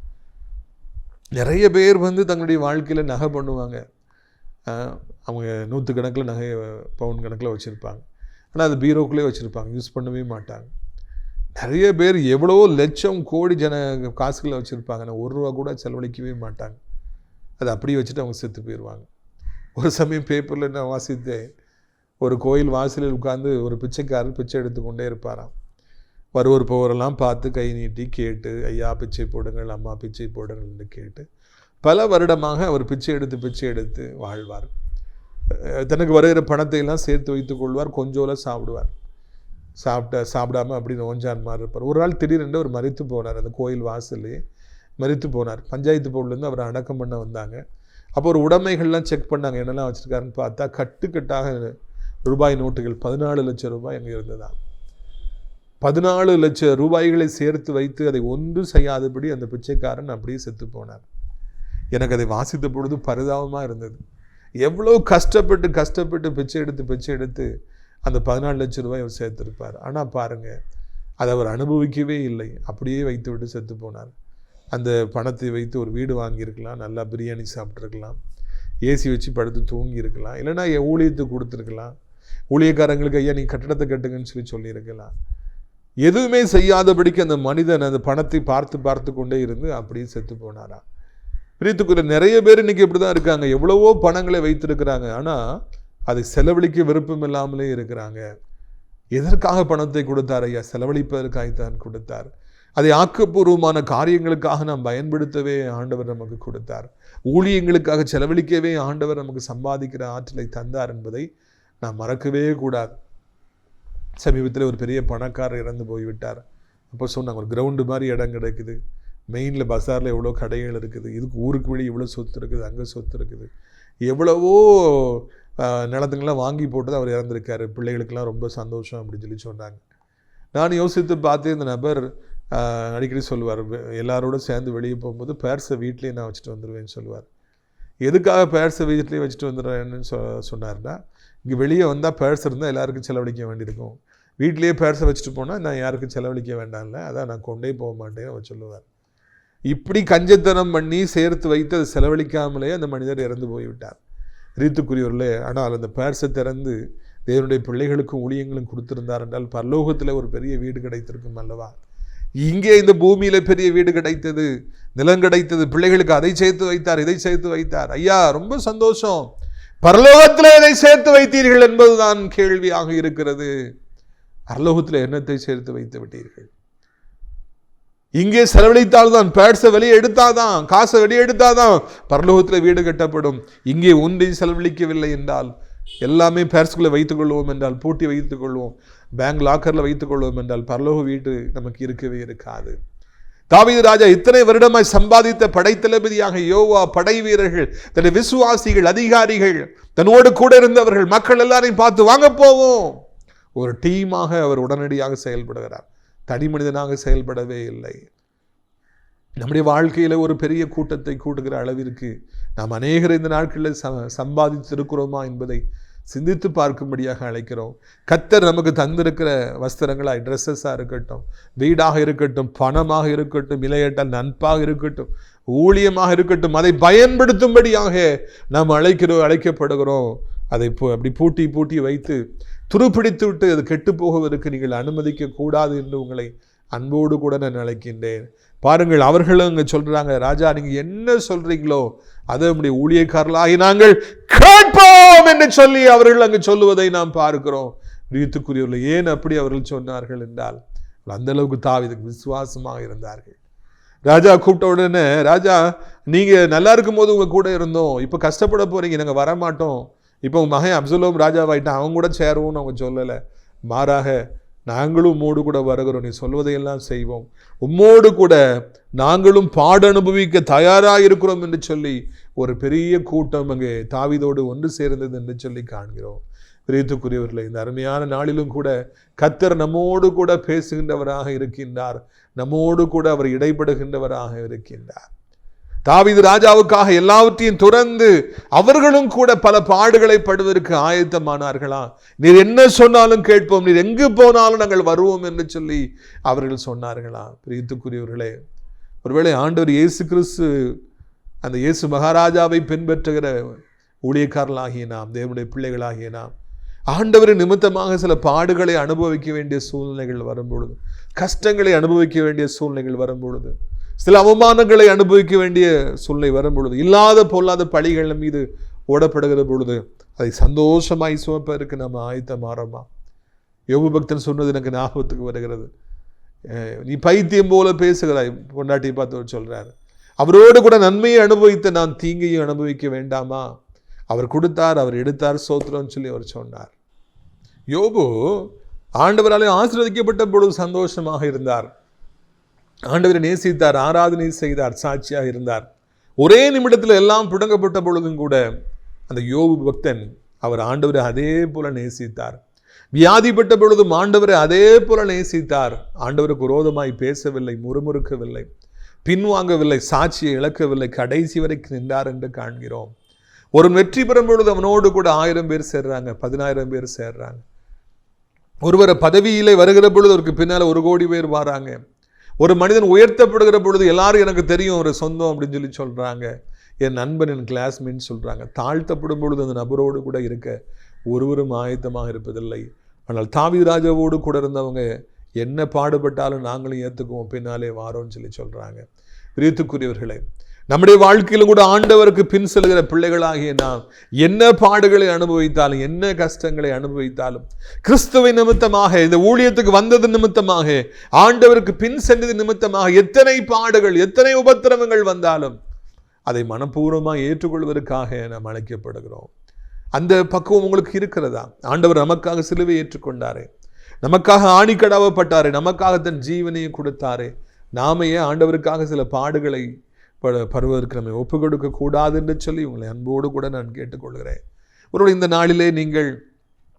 நிறைய பேர் தங்களுடைய வாழ்க்கையில் நகை பண்ணுவாங்க. அவங்க 100 கணக்கில் நகை பவுன் கணக்கில் வச்சுருப்பாங்க. ஆனால் அது பீரோக்குள்ளே வச்சுருப்பாங்க, யூஸ் பண்ணவே மாட்டாங்க. நிறைய பேர் எவ்வளவோ லட்சம் கோடி காசுகளை வச்சுருப்பாங்க, ஆனால் ₹1 கூட செலவழிக்கவே மாட்டாங்க. அதை அப்படியே வச்சுட்டு அவங்க செத்து போயிடுவாங்க. ஒரு சமயம் பேப்பரில் நான் வாசித்தேன், ஒரு கோயில் வாசலில் உட்கார்ந்து ஒரு பிச்சைக்காரர் பிச்சை எடுத்துக்கொண்டே இருப்பாராம். வருவோர் போவரெல்லாம் பார்த்து கை நீட்டி கேட்டு, ஐயா பிச்சை போடுங்கள், அம்மா பிச்சை போடுங்கள் என்று கேட்டு பல வருடமாக அவர் பிச்சை எடுத்து வாழ்வார். தனக்கு வருகிற பணத்தை எல்லாம் சேர்த்து வைத்துக் கொள்வார், கொஞ்சோல சாப்பிடுவார். சாப்பிடாம அப்படி நோஞ்சான் மாதிரி இருப்பார். ஒரு நாள் திடீரென்று அவர் மரித்து போனார். அந்த கோயில் வாசல்லே மரித்து போனார். பஞ்சாயத்து போர்டிலேருந்து அவரை அடக்கம் பண்ண வந்தாங்க. அப்போ ஒரு உடைமைகள்லாம் செக் பண்ணாங்க, என்னெல்லாம் வச்சுருக்காருன்னு பார்த்தா கட்டுக்கட்டாக ரூபாய் நோட்டுகள் 14 லட்சம் ரூபாய் அங்கே இருந்ததான். 14 லட்சம் ரூபாய்களை சேர்த்து வைத்து அதை ஒன்றும் செய்யாதபடி அந்த பிச்சைக்காரன் அப்படியே செத்து போனார். எனக்கு அதை வாசித்த பொழுது பரிதாபமாக இருந்தது. எவ்வளோ கஷ்டப்பட்டு பிச்சை எடுத்து அந்த 14 லட்சம் ரூபாய் அவர் சேர்த்திருப்பார். ஆனால் பாருங்கள், அதை அவர் அனுபவிக்கவே இல்லை, அப்படியே வைத்து விட்டு செத்து போனார். அந்த பணத்தை வைத்து ஒரு வீடு வாங்கியிருக்கலாம், நல்லா பிரியாணி சாப்பிட்ருக்கலாம், ஏசி வச்சு படுத்து தூங்கி இருக்கலாம், இல்லைனா ஊழியத்துக்கு கொடுத்துருக்கலாம், ஊழியக்காரங்களுக்கு ஐயா நீ கட்டடத்தை கட்டுங்கன்னு சொல்லியிருக்கலாம். எதுவுமே செய்யாதபடிக்கு அந்த மனிதன் அந்த பணத்தை பார்த்து கொண்டே இருந்து அப்படியே செத்து போனாரா. பிரியத்துக்குரிய நிறைய பேர் இன்றைக்கி இப்படி தான் இருக்காங்க. எவ்வளவோ பணங்களை வைத்திருக்கிறாங்க, ஆனால் அதை செலவழிக்க விருப்பம் இல்லாமலே இருக்கிறாங்க. எதற்காக பணத்தை கொடுத்தார் ஐயா? செலவழிப்பதற்காகத்தான் கொடுத்தார். அதை ஆக்கப்பூர்வமான காரியங்களுக்காக நாம் பயன்படுத்தவே ஆண்டவர் நமக்கு கொடுத்தார். ஊழியங்களுக்காக செலவழிக்கவே ஆண்டவர் நமக்கு சம்பாதிக்கிற ஆற்றலை தந்தார் என்பதை நாம் மறக்கவே கூடாது. சமீபத்தில் ஒரு பெரிய பணக்காரர் இறந்து போய்விட்டார். அப்போ சொன்னாங்க, ஒரு கிரவுண்டு மாதிரி இடம் கிடைக்குது, மெயினில் பஸாரில் எவ்வளோ கடைகள் இருக்குது, இதுக்கு ஊருக்கு வெளியே இவ்வளோ சொத்து இருக்குது, அங்கே சொத்து இருக்குது, எவ்வளவோ நிலத்துங்கெல்லாம் வாங்கி போட்டு அவர் இறந்துருக்காரு, பிள்ளைகளுக்கெல்லாம் ரொம்ப சந்தோஷம் அப்படின்னு சொன்னாங்க. நான் யோசித்து பார்த்து இந்த நபர் அடிக்கடி சொல்லுவார், எல்லாரோட சேர்ந்து வெளியே போகும்போது பேர்ஸை வீட்லேயே நான் வச்சுட்டு வந்துடுவேன்னு சொல்லுவார். எதுக்காக பேர்ஸை வீட்லேயே வச்சுட்டு வந்துடுறேன்னு சொன்னார்னா, இங்கே வெளியே வந்தால் பேர்ஸ் இருந்தால் எல்லாருக்கும் செலவழிக்க வேண்டியிருக்கும், வீட்லேயே பேர்ஸை வச்சுட்டு போனால் நான் யாருக்கும் செலவழிக்க வேண்டாம்ல, அதான் நான் கொண்டே போக மாட்டேன்னு அவர் சொல்லுவார். இப்படி கஞ்சத்தனம் பண்ணி சேர்த்து வைத்து அதை செலவழிக்காமலே அந்த மனிதர் இறந்து போய்விட்டார். ரீத்துக்குரியவர்களே, ஆனால் அந்த பேர்ஸை திறந்து தேவனுடைய பிள்ளைகளுக்கும் ஊழியங்களும் கொடுத்திருந்தார் என்றால் பரலோகத்தில் ஒரு பெரிய வீடு கிடைத்திருக்கும் அல்லவா. இங்கே இந்த பூமியில் பெரிய வீடு கிடைத்தது, நிலம் கிடைத்தது, பிள்ளைகளுக்கு அதை சேர்த்து வைத்தார், இதை சேர்த்து வைத்தார். ஐயா ரொம்ப சந்தோஷம், பரலோகத்தில் எதை சேர்த்து வைத்தீர்கள் என்பதுதான் கேள்வியாக இருக்கிறது. பரலோகத்தில் என்னத்தை சேர்த்து வைத்து விட்டீர்கள்? இங்கே செலவழித்தால்தான், பேட்ஸை வெளியே எடுத்தாதான், காசை வெளியே எடுத்தாதான் பரலோகத்தில் வீடு கட்டப்படும். இங்கே ஒன்றையும் செலவழிக்கவில்லை என்றால், எல்லாமே பேர்ஸ்குள்ளே வைத்துக் கொள்வோம் என்றால், பூட்டி வைத்துக் கொள்வோம், பேங்க் லாக்கரில் வைத்துக் கொள்வோம் என்றால் பரலோக வீடு நமக்கு இருக்கவே இருக்காது. தாவீது ராஜா இத்தனை வருடமாய் சம்பாதித்த படைத்தளபதியாக யோவா, படை வீரர்கள், தன்னுடைய விசுவாசிகள், அதிகாரிகள், தன்னோடு கூட இருந்தவர்கள், மக்கள் எல்லாரையும் பார்த்து வாங்க போவோம். ஒரு டீமாக அவர் உடனடியாக செயல்படுகிறார், தனி மனிதனாக செயல்படவே இல்லை. நம்முடைய வாழ்க்கையில் ஒரு பெரிய கூட்டத்தை கூட்டுகிற அளவிற்கு நாம் அநேகர் இந்த நாட்களில் சம்பாதித்திருக்கிறோமா என்பதை சிந்தித்து பார்க்கும்படியாக அழைக்கிறோம். கர்த்தர் நமக்கு தந்திருக்கிற வஸ்திரங்களாய், ட்ரெஸ்ஸஸாக இருக்கட்டும், வீடாக இருக்கட்டும், பணமாக இருக்கட்டும், இலையட்டால் நட்பாக இருக்கட்டும், ஊழியமாக இருக்கட்டும், அதை பயன்படுத்தும்படியாக நாம் அழைக்கப்படுகிறோம். அதை அப்படி பூட்டி வைத்து துருப்பிடித்து விட்டு அது கெட்டு போகுவதற்கு நீங்கள் அனுமதிக்க கூடாது என்று உங்களை அன்போடு கூட நான் அழைக்கின்றேன். பாருங்கள், அவர்களும் அங்கே சொல்றாங்க, ராஜா நீங்க என்ன சொல்றீங்களோ அதை நம்முடைய ஊழியக்காரர்களாகி நாங்கள் கேட்போம் என்று சொல்லி அவர்கள் அங்கு சொல்லுவதை நாம் பார்க்கிறோம். பிரியத்துக்குரியவர்களே, ஏன் அப்படி அவர்கள் சொன்னார்கள் என்றால், அந்த அளவுக்கு தாவீதுக்கு விசுவாசமாக இருந்தார்கள். ராஜா கூப்பிட்ட உடனே, ராஜா நீங்க நல்லா இருக்கும் போது உங்க கூட இருந்தோம், இப்ப கஷ்டப்பட போறீங்க, நாங்க வரமாட்டோம், இப்போ உங்க மகன் அப்சலோம் ராஜாவாயிட்டான், அவங்க கூட சேருவோம்னு அவங்க சொல்லலை. மாறாக நாங்களும் உம்மோடு கூட வருகிறோம், நீ சொல்வதையெல்லாம் செய்வோம், உம்மோடு கூட நாங்களும் பாட அனுபவிக்க தயாராக இருக்கிறோம் என்று சொல்லி ஒரு பெரிய கூட்டம் அங்கே தாவீதோடு ஒன்று சேர்ந்தது என்று சொல்லி காண்கிறோம். பிரியத்துக்குரியவர்களே, இந்த அருமையான நாளிலும் கூட கர்த்தர் நம்மோடு கூட பேசுகின்றவராக இருக்கின்றார், நம்மோடு கூட அவர் இடைப்படுகின்றவராக இருக்கின்றார். தாவீது ராஜாவுக்காக எல்லாவற்றையும் துறந்து அவர்களும் கூட பல பாடுகளை படுவதற்கு ஆயத்தமானார்களா. நீர் என்ன சொன்னாலும் கேட்போம், நீர் எங்கு போனாலும் நாங்கள் வருவோம் என்று சொல்லி அவர்கள் சொன்னார்களா. பிரியத்துக்குரியவர்களே, ஒருவேளை ஆண்டவர் இயேசு கிறிஸ்து அந்த இயேசு மகாராஜாவை பின்பற்றுகிற ஊழியக்காரர்களாகிய நாம், தேவனுடைய பிள்ளைகளாகிய நாம், ஆண்டவரின் நிமித்தமாக சில பாடுகளை அனுபவிக்க வேண்டிய சூழ்நிலைகள் வரும்பொழுது, கஷ்டங்களை அனுபவிக்க வேண்டிய சூழ்நிலைகள் வரும்பொழுது, சில அவமானங்களை அனுபவிக்க வேண்டிய சூழ்நிலை வரும்பொழுது, இல்லாத பொல்லாத பழிகள் மீது ஓடப்படுகிற பொழுது அதை சந்தோஷமாய் சுமப்பதற்கு நம்ம ஆயத்தமாறோமா? யோபு பக்தன் சொன்னது எனக்கு ஞாபகத்துக்கு வருகிறது. நீ பைத்தியம் போல பேசுகிறாய், பொண்டாட்டியை பார்த்து சொல்றாரு. அவரோடு கூட நன்மையை அனுபவித்த நான் தீங்கையும் அனுபவிக்க வேண்டாமா? அவர் கொடுத்தார், அவர் எடுத்தார், சோத்திரம் சொல்லி அவர் சொன்னார். யோபு ஆண்டவராலே ஆசீர்வதிக்கப்பட்ட பொழுது சந்தோஷமாக இருந்தார், ஆண்டவரை நேசித்தார், ஆராதனை செய்தார், சாட்சியாக இருந்தார். ஒரே நிமிடத்தில் எல்லாம் புடங்கப்பட்ட பொழுதும் கூட அந்த யோபு பக்தன் அவர் ஆண்டவரை அதே போல நேசித்தார். வியாதிப்பட்ட பொழுதும் ஆண்டவரை அதே போல நேசித்தார். ஆண்டவருக்கு விரோதமாய் பேசவில்லை, முறுமுறுக்கவில்லை, பின்வாங்கவில்லை, சாட்சியை இழக்கவில்லை, கடைசி வரைக்கும் நின்றார் என்று காண்கிறோம். ஒரு வெற்றி பெறும் பொழுது அவனோடு கூட 1000 பேர் சேர்றாங்க, 10000 பேர் சேர்றாங்க. ஒருவரை பதவியிலே வருகிற பொழுது அவருக்கு பின்னால் 1 கோடி பேர் வராங்க. ஒரு மனிதன் உயர்த்தப்படுகிற பொழுது எல்லாரும் எனக்கு தெரியும், ஒரு சொந்தம் அப்படின்னு சொல்லி சொல்றாங்க, என் நண்பன், என் கிளாஸ்மேட் சொல்றாங்க. தாழ்த்தப்படும் பொழுது அந்த நபரோடு கூட இருக்க ஒருவரும் ஆயத்தமாக இருப்பதில்லை. ஆனால் தாவீது ராஜாவோடு கூட இருந்தவங்க என்ன பாடுபட்டாலும் நாங்களும் ஏற்றுக்குவோம், பின்னாலே வாரோன்னு சொல்லி சொல்றாங்க. பிரியத்துக்குரியவர்களே, நம்முடைய வாழ்க்கையிலும் கூட ஆண்டவருக்கு பின் செல்கிற பிள்ளைகளாகிய நாம் என்ன பாடுகளை அனுபவித்தாலும், என்ன கஷ்டங்களை அனுபவித்தாலும், கிறிஸ்துவை நிமித்தமாக, இந்த ஊழியத்துக்கு வந்தது நிமித்தமாக, ஆண்டவருக்கு பின் சென்றது நிமித்தமாக எத்தனை பாடுகள், எத்தனை உபத்திரவங்கள் வந்தாலும் அதை மனப்பூர்வமாக ஏற்றுக்கொள்வதற்காக நாம் அழைக்கப்படுகிறோம். அந்த பக்குவம் உங்களுக்கு இருக்கிறதா? ஆண்டவர் நமக்காக சிலுவை ஏற்றுக்கொண்டாரே, நமக்காக ஆணிக்கடாவப்பட்டாரே, நமக்காக தன் ஜீவனையை கொடுத்தாரே. நாம ஏன் ஆண்டவருக்காக சில பாடுகளை பருவதற்கு நம்மை ஒப்பு கொடுக்க கூடாது என்று சொல்லி உங்களை அன்போடு கூட நான் கேட்டுக்கொள்கிறேன். ஒருவேளை இந்த நாளிலே நீங்கள்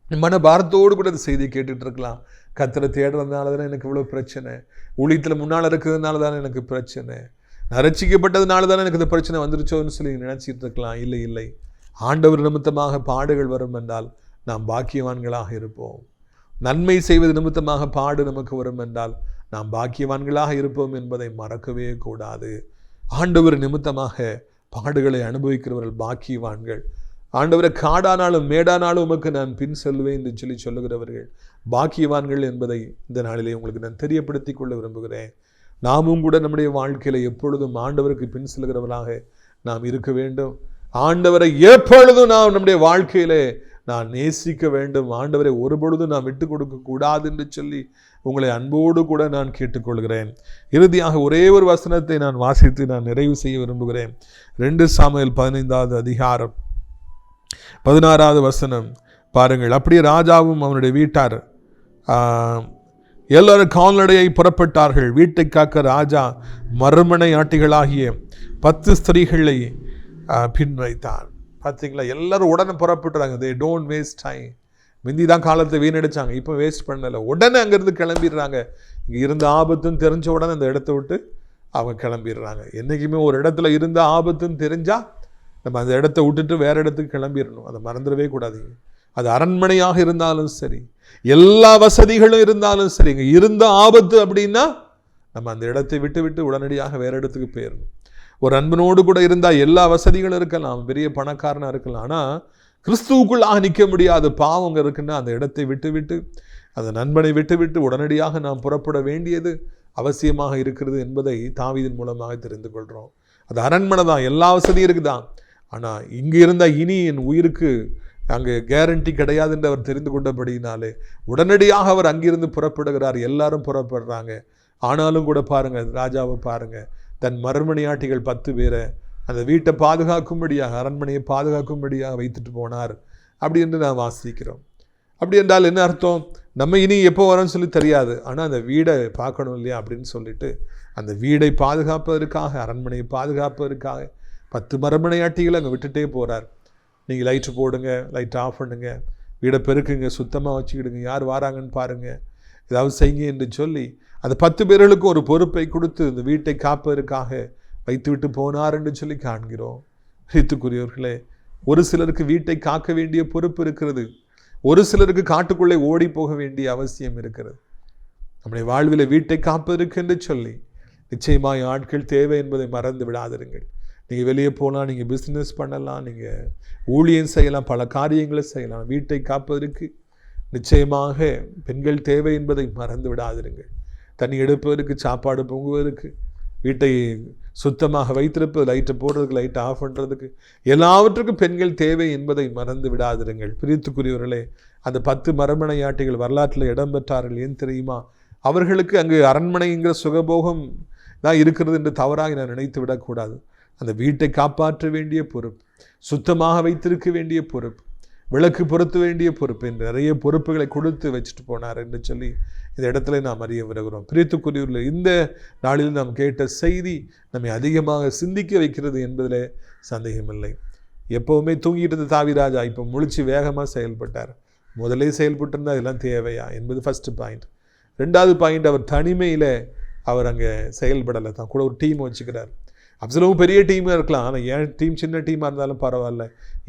மனபாரத்தோடு கூட இந்த செய்தியை கேட்டுட்டு இருக்கலாம். கர்த்தரை தேடுறதுனால தானே எனக்கு இவ்வளோ பிரச்சனை, ஊழியத்தில் முன்னால் இருக்கிறதுனால தானே எனக்கு பிரச்சனை, ரட்சிக்கப்பட்டதுனால தானே எனக்கு இந்த பிரச்சனை வந்துருச்சோன்னு சொல்லி நினைச்சிட்டு இருக்கலாம். இல்லை இல்லை, ஆண்டவர் நிமித்தமாக பாடுகள் வரும் என்றால் நாம் பாக்கியவான்களாக இருப்போம். நன்மை செய்வது நிமித்தமாக பாடு நமக்கு வரும் என்றால் நாம் பாக்கியவான்களாக இருப்போம் என்பதை மறக்கவே கூடாது. ஆண்டவர் நிமித்தமாக பாடுகளை அனுபவிக்கிறவர்கள் பாக்கியவான்கள். ஆண்டவரை காடானாலும் மேடானாலும் உமக்கு நான் பின் செல்வேன் என்று சொல்லி சொல்லுகிறவர்கள் பாக்கியவான்கள் என்பதை இந்த நாளிலே உங்களுக்கு நான் தெரியப்படுத்திக் கொள்ள விரும்புகிறேன். நாமும் கூட நம்முடைய வாழ்க்கையில எப்பொழுதும் ஆண்டவருக்கு பின் செல்கிறவர்களாக நாம் இருக்க வேண்டும். ஆண்டவரை எப்பொழுதும் நாம் நம்முடைய வாழ்க்கையிலே நான் நேசிக்க வேண்டும். ஆண்டவரை ஒருபொழுதும் நான் விட்டு கொடுக்க கூடாது என்று சொல்லி உங்களை அன்போடு கூட நான் கேட்டுக்கொள்கிறேன். இறுதியாக ஒரே ஒரு வசனத்தை நான் வாசித்து நான் நிறைவு செய்ய விரும்புகிறேன். 2 சாமுவேல் 15வது அதிகாரம் 16வது வசனம் பாருங்கள். அப்படியே ராஜாவும் அவனுடைய வீட்டார் எல்லாரும் கால்நடையை புறப்பட்டார்கள். வீட்டை காக்க ராஜா மறுமனை ஆட்டிகளாகிய 10 ஸ்திரீகளை பின் வைத்தான். பார்த்தீங்களா, எல்லாரும் உடனே புறப்பட்டுறாங்க. They don't waste time. முந்தி தான் காலத்தை வீணடிச்சாங்க, இப்போ வேஸ்ட் பண்ணலை. உடனே அங்கேருந்து கிளம்பிடுறாங்க. இங்கே இருந்த ஆபத்துன்னு தெரிஞ்ச உடனே அந்த இடத்த விட்டு அவங்க கிளம்பிடுறாங்க. என்றைக்குமே ஒரு இடத்துல இருந்த ஆபத்துன்னு தெரிஞ்சால் நம்ம அந்த இடத்த விட்டுட்டு வேறு இடத்துக்கு கிளம்பிடணும். அதை மறந்துடவே கூடாதீங்க. அது அரண்மனையாக இருந்தாலும் சரி, எல்லா வசதிகளும் இருந்தாலும் சரி, இங்கே இருந்த ஆபத்து அப்படின்னா நம்ம அந்த இடத்தை விட்டு விட்டு உடனடியாக வேறு இடத்துக்கு போயிடணும். ஒரு அன்பனோடு கூட இருந்தால் எல்லா வசதிகளும் இருக்கலாம், பெரிய பணக்காரனாக இருக்கலாம், ஆனால் கிறிஸ்துவுக்குள்ளாக நிற்க முடியாத பாவங்க இருக்குன்னா அந்த இடத்தை விட்டு விட்டு, அந்த நண்பனை விட்டு விட்டு உடனடியாக நாம் புறப்பட வேண்டியது அவசியமாக இருக்கிறது என்பதை தாவீதின் மூலமாக தெரிந்து கொள்கிறோம். அது அரண்மனை தான், எல்லா வசதியும் இருக்குதான். ஆனால் இங்கே இருந்தால் இனி என் உயிருக்கு அங்கே கேரண்டி கிடையாது என்று அவர் தெரிந்து கொண்டபடியினாலே உடனடியாக அவர் அங்கிருந்து புறப்படுகிறார். எல்லாரும் புறப்படுறாங்க. ஆனாலும் கூட பாருங்கள், ராஜாவை பாருங்கள், தன் மறுமணியாட்டிகள் 10 பேரை அந்த வீட்டை பாதுகாக்கும்படியாக, அரண்மனையை பாதுகாக்கும்படியாக வைத்துட்டு போனார் அப்படி என்று நான் வாசிக்கிறோம். அப்படி என்றால் என்ன அர்த்தம்? நம்ம இனி எப்போ வரோன்னு சொல்லி தெரியாது, ஆனால் அந்த வீடை பார்க்கணும் இல்லையா அப்படின்னு சொல்லிட்டு அந்த வீடை பாதுகாப்பதற்காக, அரண்மனையை பாதுகாப்பதற்காக 10 மறுமனையாட்டிகளை அங்கே விட்டுட்டே போகிறார். நீங்கள் லைட்டு போடுங்க, லைட் ஆஃப் பண்ணுங்க, வீடை பெருக்குங்க, சுத்தமாக வச்சுக்கிடுங்க, யார் வராங்கன்னு பாருங்கள், ஏதாவது செய்யுங்க என்று சொல்லி அந்த 10 பேர்களுக்கும் ஒரு பொறுப்பை கொடுத்து இந்த வீட்டை காப்பதற்காக வைத்து விட்டு போனார் என்று சொல்லி காண்கிறோம். பிரியத்துக்குரியவர்களே, ஒரு சிலருக்கு வீட்டை காக்க வேண்டிய பொறுப்பு இருக்கிறது. ஒரு சிலருக்கு காட்டுக்குள்ளே ஓடி போக வேண்டிய அவசியம் இருக்கிறது. நம்முடைய வாழ்வில் வீட்டை காப்பதற்கு என்று சொல்லி நிச்சயமாக ஆட்கள் தேவை என்பதை மறந்து விடாதிருங்கள். நீங்கள் வெளியே போகலாம், நீங்கள் பிஸ்னஸ் பண்ணலாம், நீங்கள் ஊழியம் செய்யலாம், பல காரியங்களை செய்யலாம். வீட்டை காப்பதற்கு நிச்சயமாக பெண்கள் தேவை என்பதை மறந்து விடாதிருங்கள். தண்ணி எடுப்பதற்கு, சாப்பாடு பொங்குவதற்கு, வீட்டை சுத்தமாக வைத்திருப்பது, லைட்டை போடுறதுக்கு, லைட்டை ஆஃப் பண்ணுறதுக்கு, எல்லாவற்றுக்கும் பெண்கள் தேவை என்பதை மறந்து விடாதிருங்கள். பிரியத்துக்குரியவர்களே, அந்த 10 மறுமனையாட்டிகள் வரலாற்றில் இடம் பெற்றார்கள். ஏன் தெரியுமா? அவர்களுக்கு அங்கு அரண்மனைங்கிற சுகபோகம் தான் இருக்கிறது என்று தவறாக நான் நினைத்து விடக்கூடாது. அந்த வீட்டை காப்பாற்ற வேண்டிய பொறுப்பு, சுத்தமாக வைத்திருக்க வேண்டிய பொறுப்பு, விளக்கு பொருத்த வேண்டிய பொறுப்பு என்று நிறைய பொறுப்புகளை கொடுத்து வச்சுட்டு போனார் என்று சொல்லி இந்த இடத்துல நாம் அறிய வருகிறோம். பிரியத்துக்குரியவர்களே, இந்த நாளில் நாம் கேட்ட செய்தி நம்மை அதிகமாக சிந்திக்க வைக்கிறது என்பதில் சந்தேகமில்லை. எப்போவுமே தூங்கிட்டு இருந்த தாவீது இப்போ முழிச்சு வேகமாக செயல்பட்டார். முதலே செயல்பட்டிருந்தால் இதெல்லாம் தேவையா என்பது ஃபஸ்ட்டு பாயிண்ட். 2வது பாயிண்ட், அவர் தனிமையில் அவர் அங்கே செயல்படலை, தான் கூட ஒரு டீம் வச்சுக்கிறார். அப்சலோம் பெரிய டீமாக இருக்கலாம், ஆனால் என் டீம் சின்ன டீமாக இருந்தாலும் பரவாயில்ல,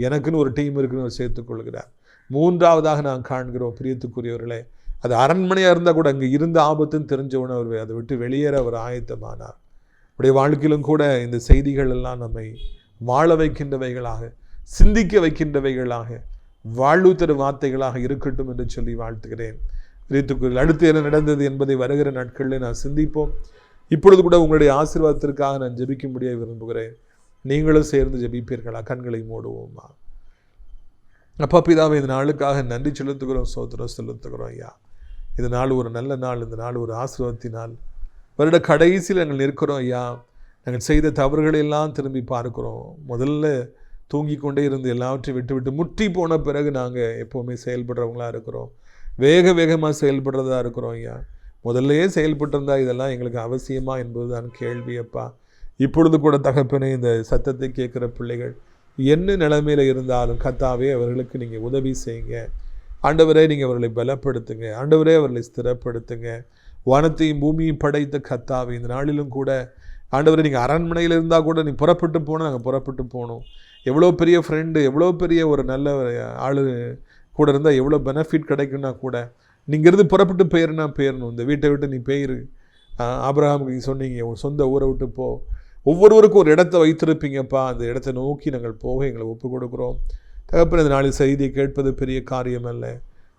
எனக்குன்னு ஒரு டீம் இருக்குன்னு அவர் சேர்த்துக்கொள்கிறார். 3வதாக நான் காண்கிறோம் பிரியத்துக்குரியவர்களே, அது அரண்மனையாக இருந்தால் கூட அங்கே இருந்த ஆபத்துன்னு தெரிஞ்சவன அவர் அதை விட்டு வெளியேற அவர் ஆயத்தமானார். அவருடைய வாழ்க்கையிலும் கூட இந்த செய்திகள் எல்லாம் நம்மை வாழ வைக்கின்றவைகளாக, சிந்திக்க வைக்கின்றவைகளாக, வாழ்வு தரும் வார்த்தைகளாக இருக்கட்டும் என்று சொல்லி வாழ்த்துகிறேன். பிரியத்துக்குரியவர்களே, அடுத்து என்ன நடந்தது என்பதை வருகிற நாட்களில் நான் சிந்திப்போம். இப்பொழுது கூட உங்களுடைய ஆசீர்வாதத்திற்காக நான் ஜெபிக்கும்படியாக விரும்புகிறேன். நீங்களும் சேர்ந்து ஜெபிப்பீர்களா? கண்களை மூடுவோமா? அப்பா பிதாவே, இந்த நாளுக்காக நன்றி செலுத்துகிறோம், சோத்திரம் செலுத்துகிறோம் ஐயா. இந்த நாள் ஒரு நல்ல நாள், இந்த நாள் ஒரு ஆசீர்வாதத்தினால். வருட கடைசியில் நாங்கள் நிற்கிறோம் ஐயா. நாங்கள் செய்த தவறுகளை எல்லாம் திரும்பி பார்க்கிறோம். முதல்ல தூங்கி கொண்டே இருந்து எல்லாவற்றையும் விட்டு விட்டு முற்றி போன பிறகு நாங்கள் எப்போவுமே செயல்படுறவங்களா இருக்கிறோம். வேகமாக செயல்படுறதா இருக்கிறோம் ஐயா. முதல்லையே செயல்பட்டிருந்தால் இதெல்லாம் எங்களுக்கு அவசியமா என்பது தான் கேள்வி அப்பா. இப்பொழுது கூட தகப்பனே, இந்த சத்தத்தை கேட்குற பிள்ளைகள் என்ன நிலைமையில் இருந்தாலும் கர்த்தாவே அவர்களுக்கு நீங்கள் உதவி செய்யுங்க. ஆண்டவரே, நீங்கள் அவர்களை பலப்படுத்துங்க. ஆண்டவரே, அவர்களை ஸ்திரப்படுத்துங்க. வானத்தையும் பூமியும் படைத்த கர்த்தாவே, இந்த நாளிலும் கூட ஆண்டவரே, நீங்கள் அரண்மனையில் இருந்தால் கூட நீ புறப்பட்டு போனால் நாங்கள் புறப்பட்டு போகணும். எவ்வளோ பெரிய ஃப்ரெண்டு, எவ்வளோ பெரிய ஒரு நல்ல ஆள் கூட இருந்தால் எவ்வளோ பெனிஃபிட் கிடைக்குன்னா கூட நீங்கள் இருந்து புறப்பட்டு போயிடணும். இந்த வீட்டை விட்டு நீ போயிரு. ஆபிரகாமுக்கு நீங்கள் சொன்னீங்க, உன் சொந்த ஊரை விட்டு போ. ஒவ்வொருவருக்கும் ஒரு இடத்த வைத்திருப்பீங்கப்பா. அந்த இடத்தை நோக்கி நாங்கள் போக எங்களை ஒப்பு கொடுக்குறோம். தகப்பன், இந்த நாளில் செய்தியை கேட்பது பெரிய காரியம் அல்ல.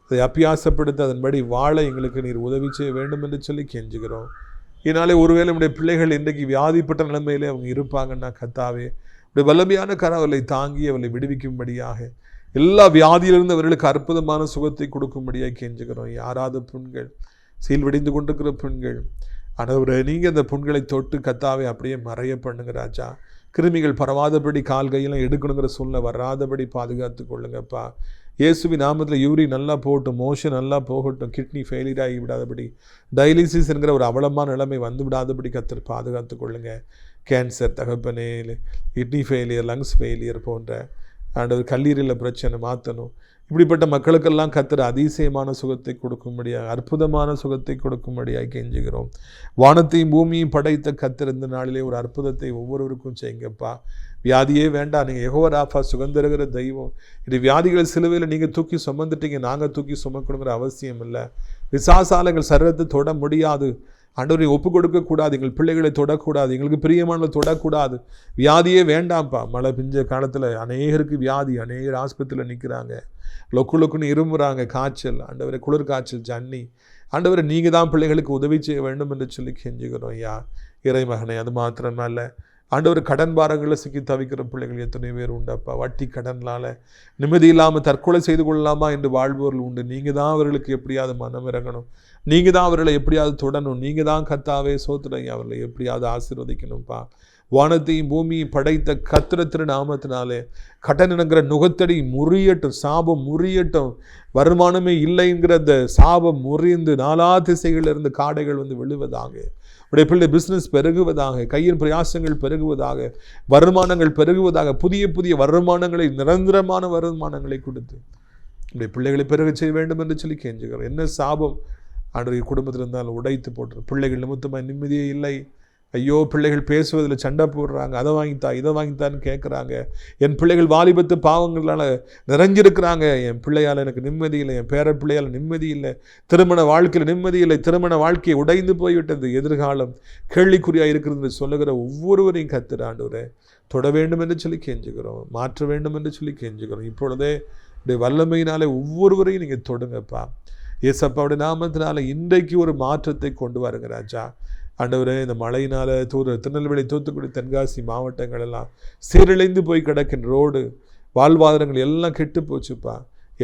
அதை அபியாசப்படுத்த அதன்படி வாழ எங்களுக்கு நீர் உதவி செய்ய வேண்டும் என்று சொல்லி கெஞ்சுகிறோம். இதனாலே ஒருவேளை நம்முடைய பிள்ளைகள் இன்றைக்கு வியாதிப்பட்ட நிலைமையிலே அவங்க இருப்பாங்கன்னா கர்த்தாவே, இப்படி வல்லமையான கரம் அவர்களை தாங்கி அவர்களை விடுவிக்கும்படியாக, எல்லா வியாதியிலிருந்து அவர்களுக்கு அற்புதமான சுகத்தை கொடுக்கும்படியாக கெஞ்சுகிறோம். யாராவது புண்கள், சீல்வடிந்து கொண்டிருக்கிற புண்கள், ஆண்டவரே நீங்கள் அந்த புண்களை தொட்டு கர்த்தாவே அப்படியே மறைய பண்ணுங்க ராஜா. கிருமிகள் பரவாதபடி கால் கையெல்லாம் எடுக்கணுங்கிற சூழ்நிலை வராதபடி பாதுகாத்து கொள்ளுங்கப்பா. இயேசுவின் நாமத்தில் யூரின் நல்லா போகட்டும், மோஷன் நல்லா போகட்டும், கிட்னி ஃபெயிலியர் ஆகி விடாதபடி, டயாலிசிஸ் என்கிற ஒரு அவலமான நிலைமை வந்து விடாதபடி கர்த்தர் பாதுகாத்து கொள்ளுங்க. கேன்சர் தகப்பனே, கிட்னி ஃபெயிலியர், லங்ஸ் ஃபெயிலியர் போன்ற ஆண்டவர் கல்லீரலில் பிரச்சனை மாற்றணும். இப்படிப்பட்ட மக்களுக்கெல்லாம் கர்த்தர் அதிசயமான சுகத்தை கொடுக்கும்படியாக, அற்புதமான சுகத்தை கொடுக்கும்படியாக கெஞ்சுகிறோம். வானத்தையும் பூமியும் படைத்த கர்த்தர் இந்த நாளிலே ஒரு அற்புதத்தை ஒவ்வொருவருக்கும் செய்யுங்கப்பா. வியாதியே வேண்டாம், நீங்கள் யெகோவா ராஃபா சுகந்தருகிற தெய்வம். இது வியாதிகளை சிலுவையில் நீங்கள் தூக்கி சுமந்துட்டீங்க, நாங்கள் தூக்கி சுமக்கணுங்கிற அவசியம் இல்லை. பிசாசால எங்கள் சரீரத்தை தொட முடியாது. ஆண்டவரை ஒப்பு கொடுக்கக்கூடாது, எங்கள் பிள்ளைகளை தொடக்கூடாது, எங்களுக்கு பிரியமானதை தொடக்கூடாது. வியாதியே வேண்டாம்ப்பா. மழை பிஞ்ச காலத்தில் அநேகருக்கு வியாதி, அநேகர் ஆஸ்பத்திரியில் நிற்கிறாங்க, லொக்குன்னு இருமுறாங்க, காய்ச்சல், ஆண்டவரை குளிர் காய்ச்சல், ஜன்னி. ஆண்டவரை நீங்கள் தான் பிள்ளைகளுக்கு உதவி செய்ய வேண்டும் என்று சொல்லி கெஞ்சுகிறோம் ஐயா இறைமகனே. அது மாத்திரமல்ல ஆண்டவர், கடன் பாரங்களில் சிக்கி தவிக்கிற பிள்ளைகள் எத்தனை பேர் உண்டப்பா. வட்டி கடனால் நிம்மதி இல்லாமல் தற்கொலை செய்து கொள்ளலாமா என்று வாழ்பவர்கள் உண்டு. நீங்கள் தான் அவர்களுக்கு எப்படியாவது மனம் இறங்கணும், நீங்கள் தான் அவர்களை எப்படியாவது தொடணும், நீங்கள் தான் கர்த்தாவே சோத்திரம் அவர்களை எப்படியாவது ஆசீர்வதிக்கணும்ப்பா. வானத்தையும் பூமியை படைத்த கர்த்தர் திருநாமத்தினாலே கட்டணங்கிற நுகத்தடி முறியட்டும், சாபம் முறியட்டும். வருமானமே இல்லைங்கிற அந்த சாபம் முறிந்து நாலா திசைகளிலிருந்து காடைகள் வந்து விழுவதாக, உடைய பிள்ளை பிஸ்னஸ் பெருகுவதாக, கையின் பிரயாசங்கள் பெருகுவதாக, வருமானங்கள் பெருகுவதாக, புதிய புதிய வருமானங்களை, நிரந்தரமான வருமானங்களை கொடுத்து உடைய பிள்ளைகளை பெருக செய்ய வேண்டும் என்று சொல்லி கெஞ்சுகிறோம். என்ன சாபம் ஆண்டவருடைய குடும்பத்தில் இருந்தாலும் உடைத்து போட்டு, பிள்ளைகள் நிமித்தமாக நிம்மதியே இல்லை. ஐயோ, பிள்ளைகள் பேசுவதில் சண்டை போடுறாங்க, அதை வாங்கித்தா இதை வாங்கித்தான்னு கேட்குறாங்க. என் பிள்ளைகள் வாலிபத்து பாவங்களால் நிறைஞ்சிருக்கிறாங்க, என் பிள்ளையால் எனக்கு நிம்மதி இல்லை, என் பேர பிள்ளையால் நிம்மதி இல்லை, திருமண வாழ்க்கையில் நிம்மதி இல்லை, திருமண வாழ்க்கையை உடைந்து போய்விட்டது, எதிர்காலம் கேள்விக்குறியாக இருக்கிறது சொல்லுகிற ஒவ்வொருவரையும் கர்த்தர் ஆண்டவரே தொட வேண்டும் என்று சொல்லி கெஞ்சுகிறோம், மாற்ற வேண்டும் என்று சொல்லி கெஞ்சுகிறோம். இப்பொழுதே உடைய வல்லமையினாலே ஒவ்வொருவரையும் நீங்கள் தொடுங்கப்பா. ஏசப்பாவுடைய நாமத்தினால இன்றைக்கு ஒரு மாற்றத்தை கொண்டு வாருங்க ராஜா. ஆண்டவரே, இந்த மழையினால் திருநெல்வேலி, தூத்துக்குடி, தென்காசி மாவட்டங்கள் எல்லாம் சீரழிந்து போய் கிடக்கின்ற ரோடு வாழ்வாதாரங்கள் எல்லாம் கெட்டு போச்சுப்பா.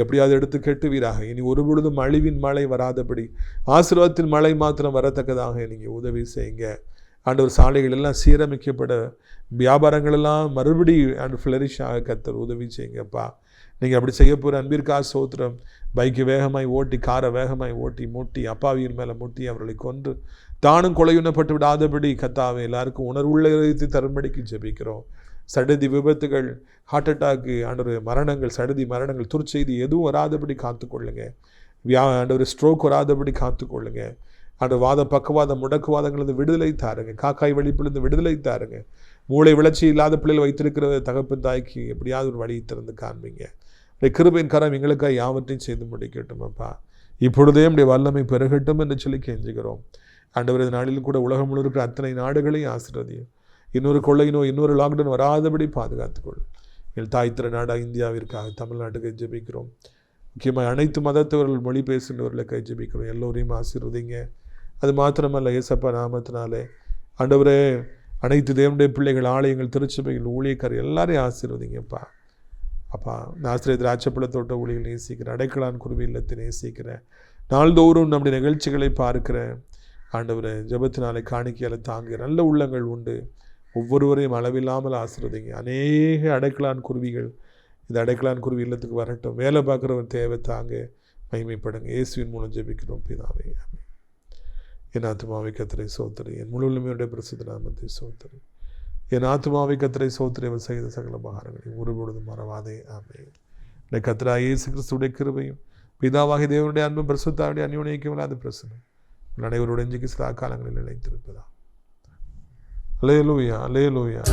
எப்படியாவது எடுத்து கெட்டுவீராக. இனி ஒரு பொழுதும் அழிவின் மழை வராதபடி ஆசீர்வாதத்தின் மழை மாத்திரம் வரத்தக்கதாக நீங்கள் உதவி செய்யுங்க ஆண்டவர். சாலைகள் எல்லாம் சீரமைக்கப்பட, வியாபாரங்கள் எல்லாம் மறுபடி ஃப்ளரிஷ் ஆக கர்த்தர் உதவி செய்யுங்கப்பா. நீங்கள் அப்படி செய்ய போகிற அன்பிற்காக சோத்திரம். பைக்கை வேகமாய் ஓட்டி, காரை வேகமாய் ஓட்டி முட்டி, அப்பாவியின் மேலே முட்டி அவர்களை கொன்று தானும் கொலையுண்ணப்பட்டு விடாதபடி கர்த்தாவே எல்லாருக்கும் உணர்வுள்ள தரும்படிக்கு ஜெபிக்கிறோம். சடுதி விபத்துகள், ஹார்ட் அட்டாக்கு, ஆண்டவர் மரணங்கள், சடுதி மரணங்கள், துர்ச்செய்தி எதுவும் வராதபடி காத்துக்கொள்ளுங்க. ஆண்டவர் ஸ்ட்ரோக் வராதபடி காத்துக்கொள்ளுங்க. ஆண்டவர் வாத பக்கவாத முடக்குவாதங்களிலிருந்து விடுதலை தாருங்க. காக்காய் வலிப்பிலிருந்து விடுதலை தாருங்க. மூளை விளர்ச்சி இல்லாத பிள்ளைகள் வைத்திருக்கிற தகப்பன் தாய்க்கு எப்படியாவது ஒரு வழி திறந்து காண்பீங்க. கிருபையின் கரம் எங்களுக்காக யாவற்றையும் செய்து முடிக்கட்டும் அப்பா. இப்பொழுதே நம்முடைய வல்லமை பெருகட்டும் என்று சொல்லி கெஞ்சுகிறோம் ஆண்டவர். இந்த நாளிலும் கூட உலகம் முழு இருக்கிற அத்தனை நாடுகளையும் ஆசீர்வதியும். இன்னொரு கொள்ளையினோ இன்னொரு லாக்டவுன் வராதபடி பாதுகாத்துக்கொள்ளும். எங்கள் தாய் திரு நாடாக இந்தியாவிற்காக, தமிழ்நாட்டுக்கு ஜெபிக்கிறோம். முக்கியமாக அனைத்து மதத்தவர்கள், மொழி பேசுகிறவர்களுக்காக ஜெபிக்கிறோம். எல்லோரையும் ஆசீர்வதிங்க. அது மாத்திரமல்ல, ஏசப்பா நாமத்தினாலே ஆண்டவரே அனைத்து தேவனுடைய பிள்ளைகள், ஆலயங்கள், திருச்சபைகள், ஊழியக்காரர் எல்லாரையும் ஆசீர்வதிங்கப்பா. அப்பா, நாசிரிய திராட்சைப்பழத்தோட்ட ஊழியர்கள் நேசிக்கிறேன், அடைக்கலான் குருவி இல்லத்தை நேசிக்கிறேன். நாள்தோறும் நம்முடைய நிகழ்ச்சிகளை பார்க்கிறேன் ஆண்டவரை. ஜெபத்தினாலே காணிக்கையால் தாங்கிய நல்ல உள்ளங்கள் உண்டு. ஒவ்வொருவரையும் அளவில்லாமல் ஆசீர்வதிங்க. அநேக அடைக்கலான் குருவிகள் இந்த அடைக்கலான் குருவி இல்லத்துக்கு வரட்டும். வேலை பார்க்குறவன் தேவை தாங்க, மகிமைப்படுங்க. இயேசுவின் மூலம் ஜெபிக்கிறோம் பிதாவே, ஆமென். என் ஆத்துமாவை கர்த்தரை சோத்திரி, என் முழு உலகமே பரிசுத்த நாமத்தை சோத்திரி. என் ஆத்துமாவை கர்த்தரை சோத்திரி, அவர் செய்த சகல உபகாரங்களையும் ஒருபொழுதும் மறவாதே, ஆமென். இந்த கர்த்தராகிய இயேசு கிறிஸ்துவுடைய கிருபையும் பிதாவாகிய தேவனுடைய அன்பும் பரிசுத்தாவிய அந்யோன்யம் இல்லாத பிரசன்னம் அனைவருடைய இன்றைக்கு சதா காலங்களில் நிலைத்திருப்பதா. அல்லேலூயா, அல்லேலூயா.